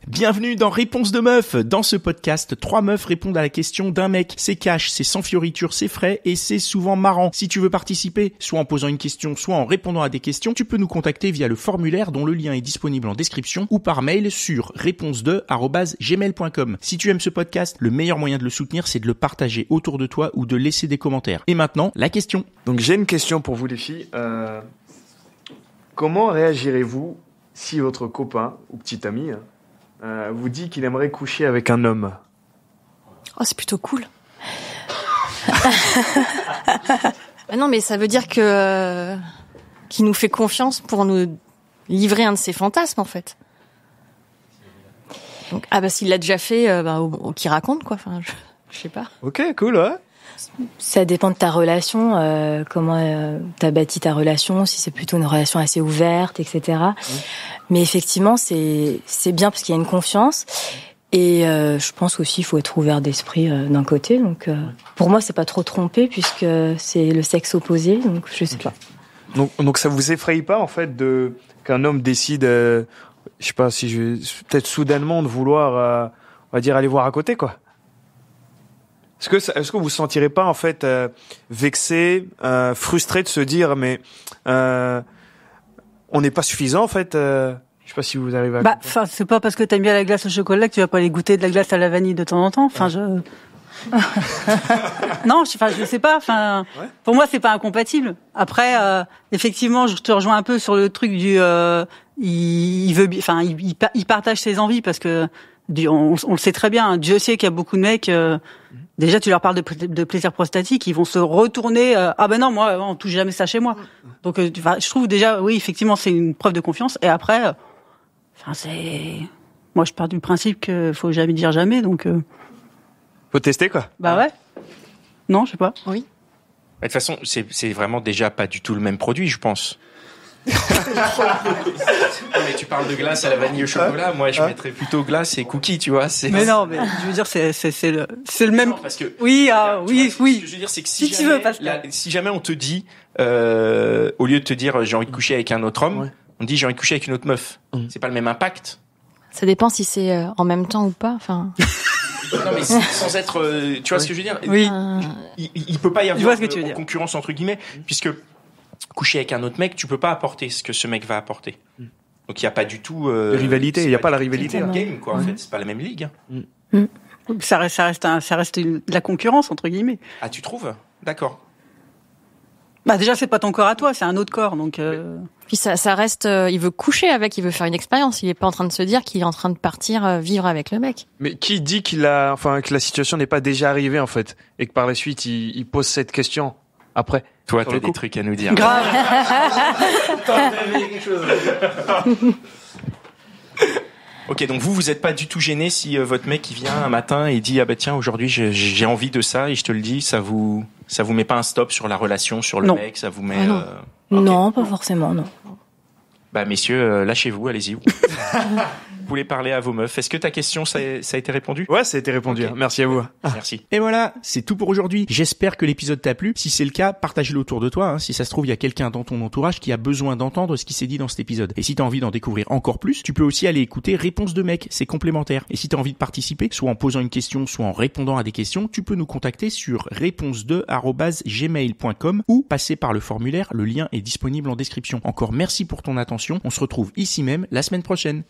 Bienvenue dans Réponse de meuf. Dans ce podcast, 3 meufs répondent à la question d'un mec. C'est cash, c'est sans fioriture, c'est frais et c'est souvent marrant. Si tu veux participer, soit en posant une question, soit en répondant à des questions, tu peux nous contacter via le formulaire dont le lien est disponible en description ou par mail sur réponse2@gmail.com. Si tu aimes ce podcast, le meilleur moyen de le soutenir, c'est de le partager autour de toi ou de laisser des commentaires. Et maintenant, la question. Donc j'ai une question pour vous les filles. Comment réagirez-vous si votre copain ou petit ami vous dit qu'il aimerait coucher avec un homme? Oh, c'est plutôt cool. Non, mais ça veut dire que qu'il nous fait confiance pour nous livrer un de ses fantasmes, en fait. Donc, s'il l'a déjà fait, qu'il raconte, quoi. Enfin, je sais pas. Ok, cool, ouais. Ça dépend de ta relation, comment t'as bâti ta relation, si c'est plutôt une relation assez ouverte, etc. Mais effectivement, c'est bien parce qu'il y a une confiance. Et je pense aussi qu'il faut être ouvert d'esprit d'un côté. Donc, pour moi, c'est pas trop trompé puisque c'est le sexe opposé. Donc, je sais pas. Donc, ça vous effraie pas en fait qu'un homme décide, je sais pas si peut-être soudainement de vouloir, on va dire aller voir à côté, quoi. Est-ce que vous sentirez pas en fait vexé, frustré de se dire mais on n'est pas suffisant en fait. Je sais pas si vous arrivez à. Enfin, c'est pas parce que t'aimes bien la glace au chocolat que tu vas pas aller goûter de la glace à la vanille de temps en temps. Enfin, non, je sais pas. Enfin, ouais. Pour moi, c'est pas incompatible. Après, effectivement, je te rejoins un peu sur le truc du. Il partage ses envies parce que on le sait très bien. Dieu sait qu'il y a beaucoup de mecs. Déjà, tu leur parles de plaisir prostatique, ils vont se retourner. Non, moi, on touche jamais ça chez moi. Donc, je trouve déjà, oui, effectivement, c'est une preuve de confiance. Et après, moi, je pars du principe que faut jamais dire jamais. Donc, faut tester, quoi. Ouais. Non, je sais pas. Oui. De toute façon, c'est vraiment déjà pas du tout le même produit, je pense. Mais tu parles de glace à la vanille au chocolat, moi je mettrais plutôt glace et cookies, tu vois. Mais non, mais je veux dire c'est le même. Non, parce que oui. Ce que je veux dire, c'est que si jamais on te dit au lieu de te dire j'ai envie de coucher avec un autre homme, on dit j'ai envie de coucher avec une autre meuf. C'est pas le même impact. Ça dépend si c'est en même temps ou pas. Enfin. Non, mais sans être, tu vois ce que je veux dire. Oui. Il peut pas y avoir de concurrence entre guillemets, puisque coucher avec un autre mec, tu peux pas apporter ce que ce mec va apporter. Donc il y a pas du tout rivalité, il y a pas la rivalité. C'est game quoi, en fait, c'est pas la même ligue. Ça reste de la concurrence entre guillemets. Ah, tu trouves? D'accord. Déjà c'est pas ton corps à toi, c'est un autre corps donc. Puis ça reste. Il veut coucher avec, il veut faire une expérience. Il est pas en train de se dire qu'il est en train de partir vivre avec le mec. Mais qui dit que la situation n'est pas déjà arrivée en fait et que par la suite il pose cette question après? Toi, t'as des trucs à nous dire. Grave. Ok, donc vous êtes pas du tout gêné si votre mec il vient un matin et dit tiens aujourd'hui j'ai envie de ça et je te le dis, ça vous met pas un stop sur la relation, sur le mec, ça vous met non. Okay. Non, pas forcément, non. Messieurs, lâchez-vous, allez-y. Vous voulez parler à vos meufs. Est-ce que ta question, ça a été répondu? Ouais, ça a été répondu. Okay. Merci à vous. Merci. Et voilà, c'est tout pour aujourd'hui. J'espère que l'épisode t'a plu. Si c'est le cas, partage-le autour de toi. Si ça se trouve, il y a quelqu'un dans ton entourage qui a besoin d'entendre ce qui s'est dit dans cet épisode. Et si t'as envie d'en découvrir encore plus, tu peux aussi aller écouter Réponse de mec. C'est complémentaire. Et si t'as envie de participer, soit en posant une question, soit en répondant à des questions, tu peux nous contacter sur réponse2@gmail.com ou passer par le formulaire. Le lien est disponible en description. Encore merci pour ton attention. On se retrouve ici même la semaine prochaine.